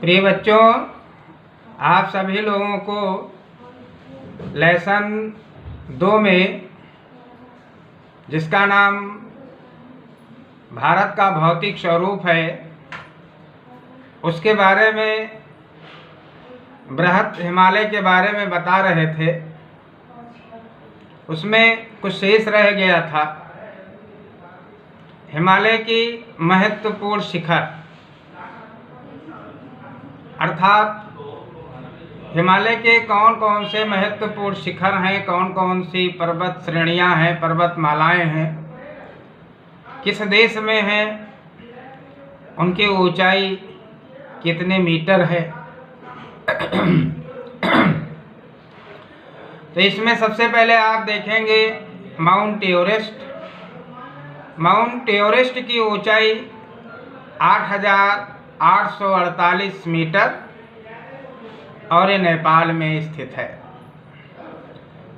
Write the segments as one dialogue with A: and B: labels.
A: प्रिय बच्चों, आप सभी लोगों को लेसन 2 में, जिसका नाम भारत का भौतिक स्वरूप है, उसके बारे में, बृहत हिमालय के बारे में बता रहे थे। उसमें कुछ शेष रह गया था। हिमालय की महत्वपूर्ण शिखर, अर्थात हिमालय के कौन कौन से महत्वपूर्ण शिखर हैं, कौन कौन सी पर्वत श्रेणियां हैं, पर्वतमालाएं हैं, किस देश में हैं, उनकी ऊंचाई कितने मीटर है। तो इसमें सबसे पहले आप देखेंगे माउंट एवरेस्ट। माउंट एवरेस्ट की ऊंचाई 8,848 मीटर और ये नेपाल में स्थित है।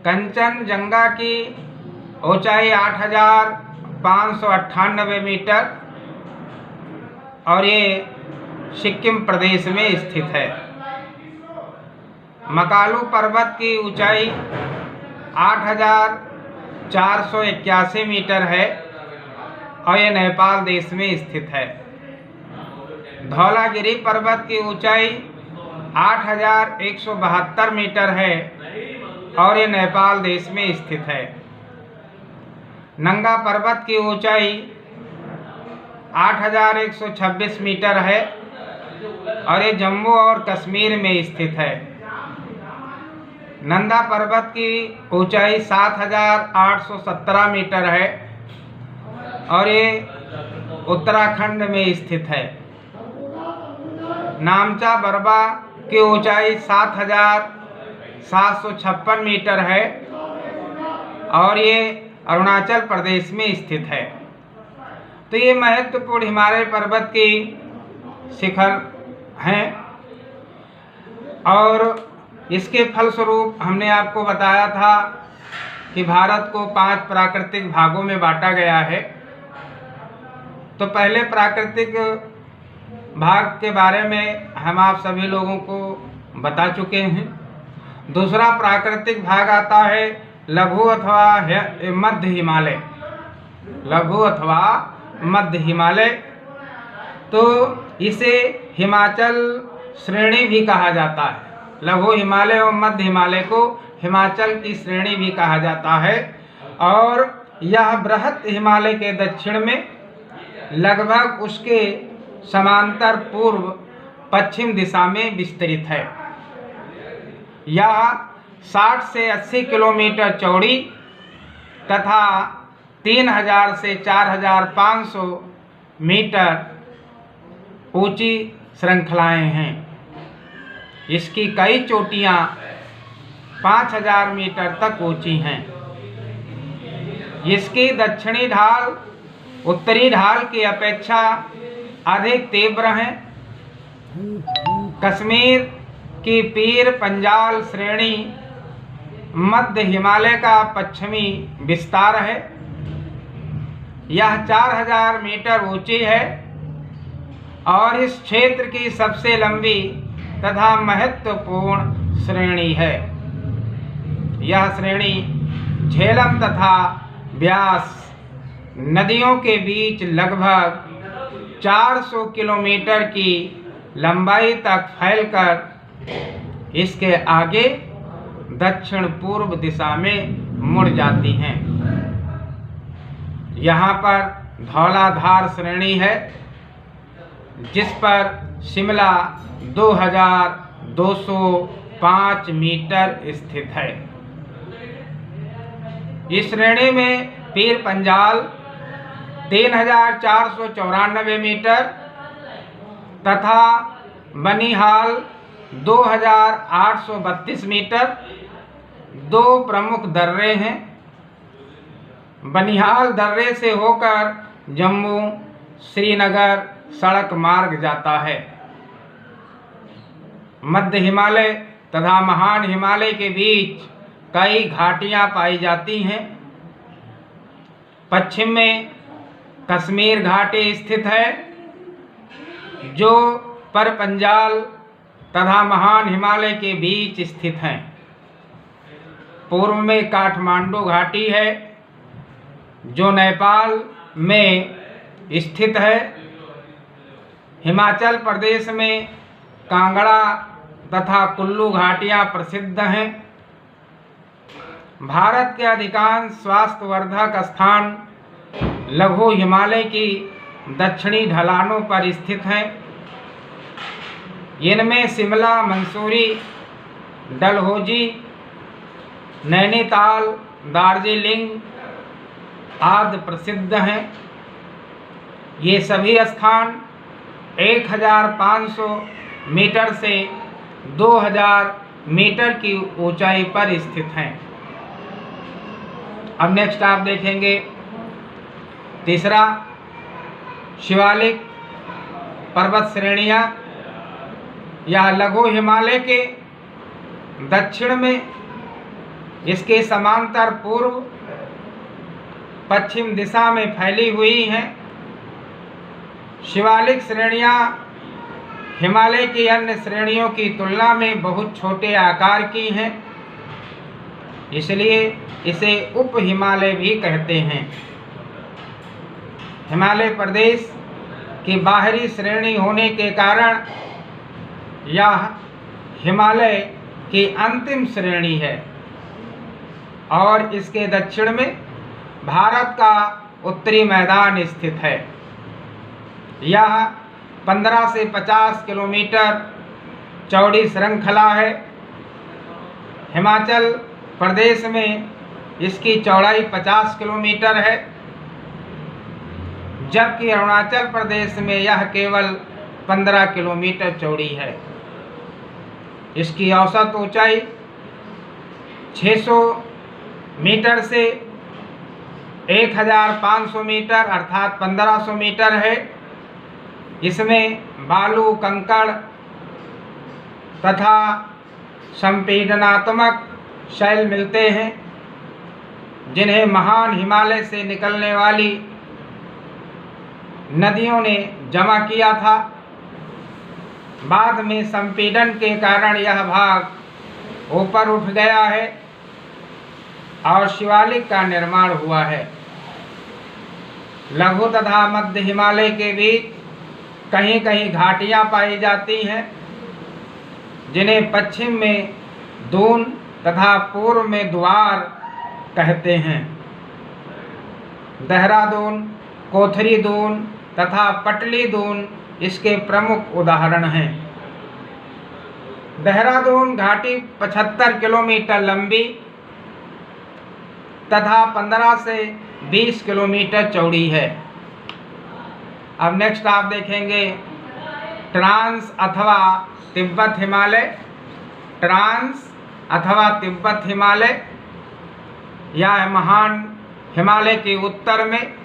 A: कंचनजंगा की ऊंचाई 8,598 मीटर और ये सिक्किम प्रदेश में स्थित है। मकालू पर्वत की ऊंचाई 8,481 मीटर है और ये नेपाल देश में स्थित है। धौलागिरी पर्वत की ऊंचाई 8,172 मीटर है और ये नेपाल देश में स्थित है। नंगा पर्वत की ऊंचाई 8,126 मीटर है और ये जम्मू और कश्मीर में स्थित है। नंदा पर्वत की ऊंचाई 7,817 मीटर है और ये उत्तराखंड में स्थित है। नामचा बरबा की ऊंचाई 7,756 मीटर है और ये अरुणाचल प्रदेश में स्थित है। तो ये महत्वपूर्ण हिमालय पर्वत की शिखर हैं और इसके फलस्वरूप हमने आपको बताया था कि भारत को 5 प्राकृतिक भागों में बांटा गया है। तो पहले प्राकृतिक भाग के बारे में हम आप सभी लोगों को बता चुके हैं। दूसरा प्राकृतिक भाग आता है लघु अथवा मध्य हिमालय। लघु अथवा मध्य हिमालय, तो इसे हिमाचल श्रेणी भी कहा जाता है। लघु हिमालय और मध्य हिमालय को हिमाचल की श्रेणी भी कहा जाता है और यह बृहत हिमालय के दक्षिण में लगभग उसके समांतर पूर्व पश्चिम दिशा में विस्तरित है। यह 60 से 80 किलोमीटर चौड़ी तथा 3,000 से 4,500 मीटर ऊंची श्रृंखलाएं हैं। इसकी कई चोटियां 5,000 मीटर तक ऊंची हैं। इसकी दक्षिणी ढाल उत्तरी ढाल की अपेक्षा अधिक तीव्र हैं। कश्मीर की पीर पंजाल श्रेणी मध्य हिमालय का पश्चिमी विस्तार है। यह 4,000 मीटर ऊंची है और इस क्षेत्र की सबसे लंबी तथा महत्वपूर्ण श्रेणी है। यह श्रेणी झेलम तथा ब्यास नदियों के बीच लगभग 400 किलोमीटर की लंबाई तक फैलकर इसके आगे दक्षिण पूर्व दिशा में मुड़ जाती हैं। यहाँ पर धौलाधार श्रेणी है जिस पर शिमला 2,205 मीटर स्थित है। इस श्रेणी में पीर पंजाल 3,494 मीटर तथा बनिहाल 2,832 मीटर। 2 प्रमुख दर्रे हैं। बनिहाल दर्रे से होकर जम्मू श्रीनगर सड़क मार्ग जाता है। मध्य हिमालय तथा महान हिमालय के बीच कई घाटियां पाई जाती हैं। पश्चिम में कश्मीर घाटी स्थित है जो पर पंजाल तथा महान हिमालय के बीच स्थित हैं। पूर्व में काठमांडू घाटी है जो नेपाल में स्थित है। हिमाचल प्रदेश में कांगड़ा तथा कुल्लू घाटियाँ प्रसिद्ध हैं। भारत के अधिकांश स्वास्थ्यवर्धक स्थान लघु हिमालय की दक्षिणी ढलानों पर स्थित हैं। इनमें शिमला, मंसूरी, डलहौजी, नैनीताल, दार्जिलिंग आदि प्रसिद्ध हैं। ये सभी स्थान 1500 मीटर से 2000 मीटर की ऊंचाई पर स्थित हैं। अब नेक्स्ट आप देखेंगे तीसरा, शिवालिक पर्वत श्रेणियाँ। यह लघु हिमालय के दक्षिण में इसके समांतर पूर्व पश्चिम दिशा में फैली हुई हैं। शिवालिक श्रेणियाँ हिमालय की अन्य श्रेणियों की तुलना में बहुत छोटे आकार की हैं, इसलिए इसे उप हिमालय भी कहते हैं। हिमालय प्रदेश की बाहरी श्रेणी होने के कारण यह हिमालय की अंतिम श्रेणी है और इसके दक्षिण में भारत का उत्तरी मैदान स्थित है। यह 15 से 50 किलोमीटर चौड़ी श्रृंखला है। हिमाचल प्रदेश में इसकी चौड़ाई 50 किलोमीटर है, जबकि अरुणाचल प्रदेश में यह केवल 15 किलोमीटर चौड़ी है। इसकी औसत ऊंचाई 600 मीटर से 1500 मीटर अर्थात 1500 मीटर है। इसमें बालू, कंकड़ तथा संपीडनात्मक शैल मिलते हैं, जिन्हें महान हिमालय से निकलने वाली नदियों ने जमा किया था। बाद में संपीड़न के कारण यह भाग ऊपर उठ गया है और शिवालिक का निर्माण हुआ है। लघु तथा मध्य हिमालय के बीच कहीं कहीं घाटियाँ पाई जाती हैं, जिन्हें पश्चिम में दून तथा पूर्व में द्वार कहते हैं। देहरादून, कोथरी दून तथा पटली दून इसके प्रमुख उदाहरण हैं। देहरादून घाटी 75 किलोमीटर लंबी तथा 15 से 20 किलोमीटर चौड़ी है। अब नेक्स्ट आप देखेंगे ट्रांस अथवा तिब्बत हिमालय। ट्रांस अथवा तिब्बत हिमालय यह महान हिमालय के उत्तर में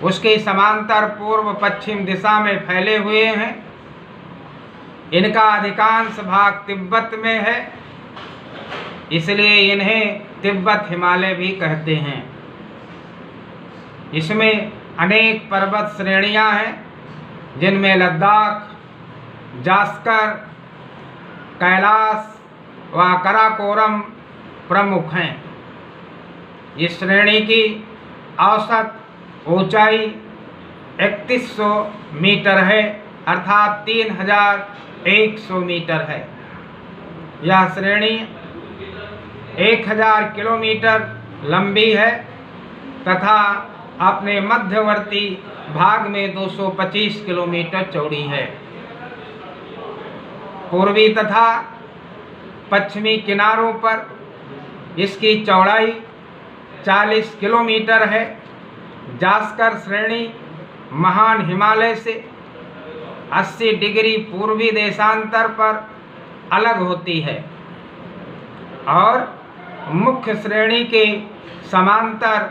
A: उसके समांतर पूर्व पश्चिम दिशा में फैले हुए हैं। इनका अधिकांश भाग तिब्बत में है, इसलिए इन्हें तिब्बत हिमालय भी कहते हैं। इसमें अनेक पर्वत श्रेणियां हैं, जिनमें लद्दाख, जास्कर, कैलाश व काराकोरम प्रमुख हैं। इस श्रेणी की औसत ऊंचाई 3100 मीटर है अर्थात 3100 मीटर है। यह श्रेणी 1000 किलोमीटर लंबी है तथा अपने मध्यवर्ती भाग में 225 किलोमीटर चौड़ी है। पूर्वी तथा पश्चिमी किनारों पर इसकी चौड़ाई 40 किलोमीटर है। जास्कर श्रेणी महान हिमालय से 80 डिग्री पूर्वी देशांतर पर अलग होती है और मुख्य श्रेणी के समांतर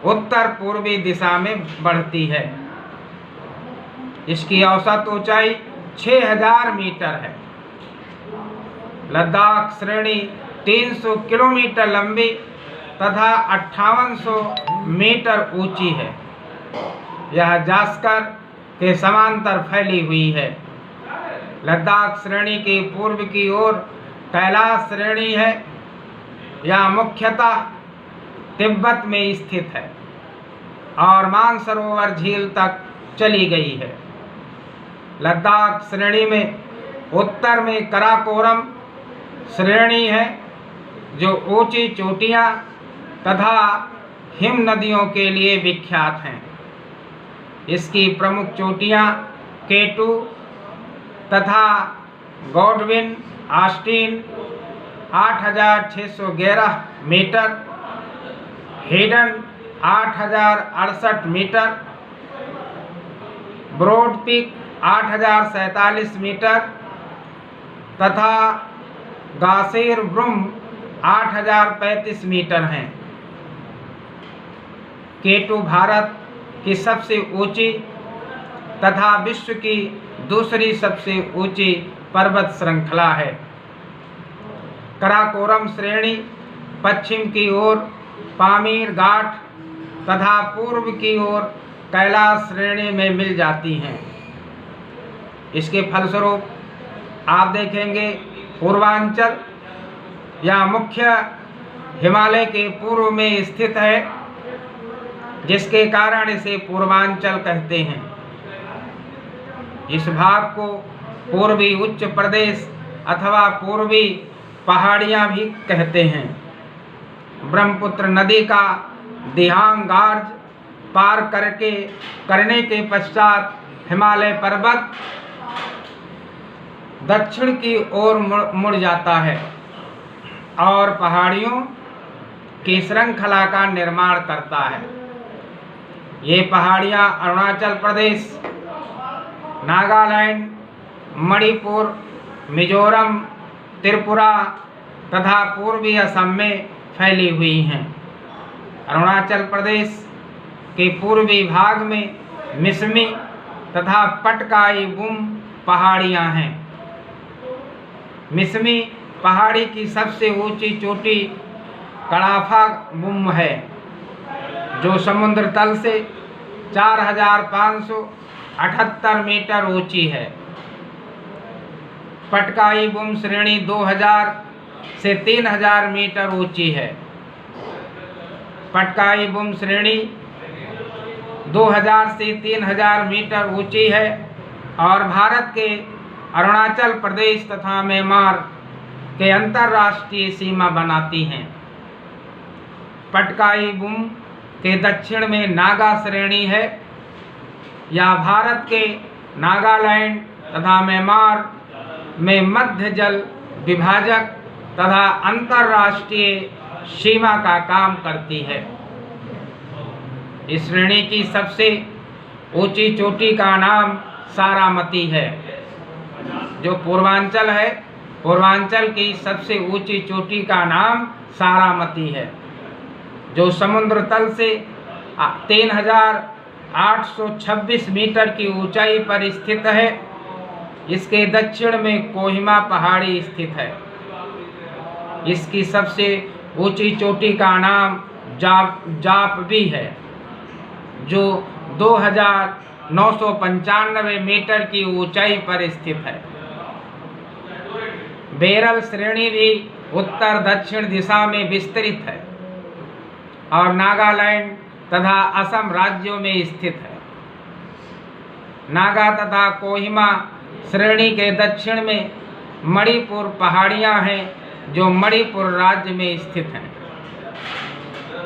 A: उत्तर पूर्वी दिशा में बढ़ती है। इसकी औसत ऊंचाई 6000 मीटर है। लद्दाख श्रेणी 300 किलोमीटर लंबी तथा 5800 मीटर ऊंची है। यह जास्कर के समांतर फैली हुई है। लद्दाख श्रेणी के पूर्व की ओर कैलाश श्रेणी है। यह मुख्यतः तिब्बत में स्थित है और मानसरोवर झील तक चली गई है। लद्दाख श्रेणी में उत्तर में कराकोरम श्रेणी है, जो ऊंची चोटियां तथा हिम नदियों के लिए विख्यात हैं। इसकी प्रमुख चोटियां K2 तथा Godwin Austen 8611 metre, Hidden 8068 metre, Broad Peak 8047 metre तथा गासेर ब्रुम 8035 मीटर हैं। K2 भारत की सबसे ऊंची तथा विश्व की दूसरी सबसे ऊंची पर्वत श्रृंखला है। कराकोरम श्रेणी पश्चिम की ओर पामीर घाट तथा पूर्व की ओर कैलाश श्रेणी में मिल जाती हैं। इसके फलस्वरूप आप देखेंगे पूर्वांचल या मुख्य हिमालय के पूर्व में स्थित है, जिसके कारण इसे पूर्वांचल कहते हैं। इस भाग को पूर्वी उच्च प्रदेश अथवा पूर्वी पहाड़ियाँ भी कहते हैं। ब्रह्मपुत्र नदी का दिहांग गार्ज पार करने के पश्चात हिमालय पर्वत दक्षिण की ओर मुड़ जाता है और पहाड़ियों की श्रृंखला का निर्माण करता है। ये पहाड़ियाँ अरुणाचल प्रदेश, नागालैंड, मणिपुर, मिजोरम, त्रिपुरा तथा पूर्वी असम में फैली हुई हैं। अरुणाचल प्रदेश के पूर्वी भाग में मिसमी तथा पटकाई बुम पहाड़ियाँ हैं। मिसमी पहाड़ी की सबसे ऊंची चोटी कड़ाफा बुम है, जो समुद्र तल से 4578 मीटर ऊंची है। पटकाई बुम श्रेणी 2000 से 3000 मीटर ऊंची है। पटकाई बुम श्रेणी 2000 से 3000 मीटर ऊंची है और भारत के अरुणाचल प्रदेश तथा म्यांमार के अंतर्राष्ट्रीय सीमा बनाती हैं। पटकाई बुम के दक्षिण में नागा श्रेणी है। यह भारत के नागालैंड तथा म्यांमार में मध्य जल विभाजक तथा अंतर्राष्ट्रीय सीमा का काम करती है। इस श्रेणी की सबसे ऊंची चोटी का नाम सारामती है, जो पूर्वांचल है। पूर्वांचल की सबसे ऊंची चोटी का नाम सारामती है, जो समुद्र तल से 3826 मीटर की ऊंचाई पर स्थित है। इसके दक्षिण में कोहिमा पहाड़ी स्थित है। इसकी सबसे ऊंची चोटी का नाम जापवी है, जो 2995 मीटर की ऊंचाई पर स्थित है। बेरल श्रेणी भी उत्तर दक्षिण दिशा में विस्तृत है और नागालैंड तथा असम राज्यों में स्थित है। नागा तथा कोहिमा श्रेणी के दक्षिण में मणिपुर पहाड़ियाँ हैं, जो मणिपुर राज्य में स्थित हैं।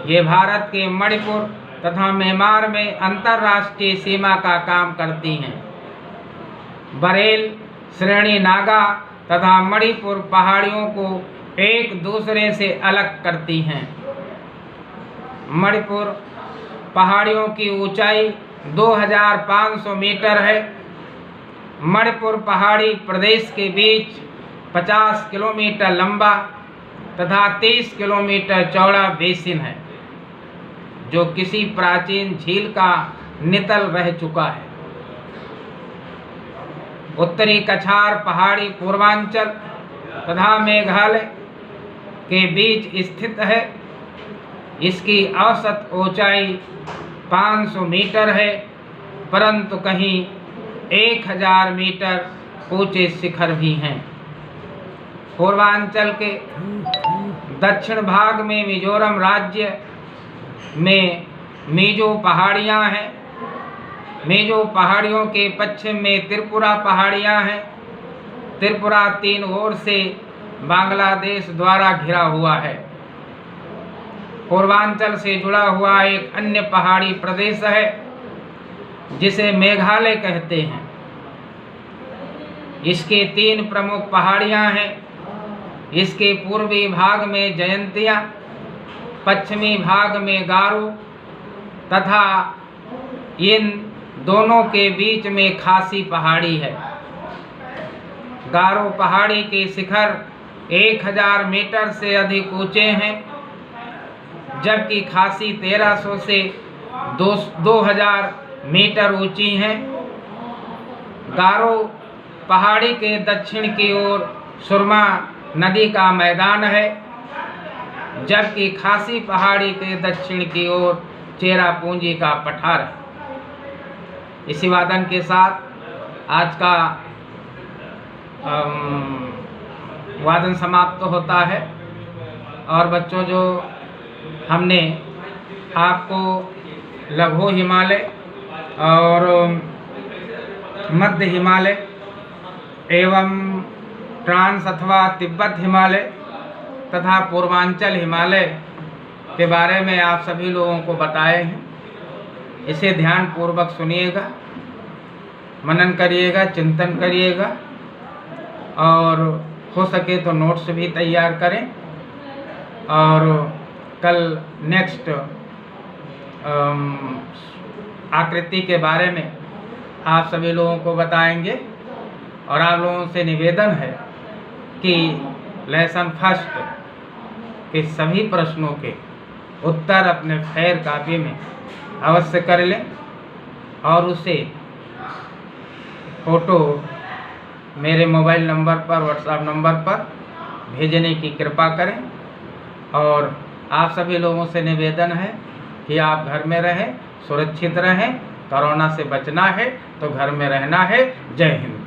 A: ये भारत के मणिपुर तथा म्यांमार में अंतर्राष्ट्रीय सीमा का काम करती हैं। बरेल श्रेणी नागा तथा मणिपुर पहाड़ियों को एक दूसरे से अलग करती हैं। मणिपुर पहाड़ियों की ऊंचाई 2500 मीटर है। मणिपुर पहाड़ी प्रदेश के बीच 50 किलोमीटर लंबा तथा 30 किलोमीटर चौड़ा बेसिन है, जो किसी प्राचीन झील का नितल रह चुका है। उत्तरी कछार पहाड़ी पूर्वांचल तथा मेघालय के बीच स्थित है। इसकी औसत ऊंचाई 500 मीटर है, परंतु कहीं 1000 मीटर ऊंचे शिखर भी हैं। पूर्वांचल के दक्षिण भाग में मिजोरम राज्य में मिजो पहाड़ियां हैं। मिजो पहाड़ियों के पश्चिम में त्रिपुरा पहाड़ियां हैं। त्रिपुरा 3 ओर से बांग्लादेश द्वारा घिरा हुआ है। पूर्वांचल से जुड़ा हुआ एक अन्य पहाड़ी प्रदेश है जिसे मेघालय कहते हैं। इसके 3 प्रमुख पहाड़ियां हैं। इसके पूर्वी भाग में जयंतिया, पश्चिमी भाग में गारो तथा इन दोनों के बीच में खासी पहाड़ी है। गारो पहाड़ी के शिखर 1000 मीटर से अधिक ऊंचे हैं, जबकि खासी 1300 से 2000 मीटर ऊंची हैं। गारो पहाड़ी के दक्षिण की ओर सुरमा नदी का मैदान है, जबकि खासी पहाड़ी के दक्षिण की ओर चेरापूंजी का पठार है। इसी वादन के साथ आज का वादन समाप्त होता है। और बच्चों, जो हमने आपको लघु हिमालय और मध्य हिमालय एवं ट्रांस अथवा तिब्बत हिमालय तथा पूर्वांचल हिमालय के बारे में आप सभी लोगों को बताए हैं, इसे ध्यान पूर्वक सुनिएगा, मनन करिएगा, चिंतन करिएगा और हो सके तो नोट्स भी तैयार करें। और कल नेक्स्ट आकृति के बारे में आप सभी लोगों को बताएंगे। और आप लोगों से निवेदन है कि लेसन फर्स्ट के सभी प्रश्नों के उत्तर अपने खैर कापी में अवश्य कर लें और उसे फ़ोटो मेरे मोबाइल नंबर पर, व्हाट्सएप नंबर पर भेजने की कृपा करें। और आप सभी लोगों से निवेदन है कि आप घर में रहें, सुरक्षित रहें। कोरोना से बचना है तो घर में रहना है। जय हिंद।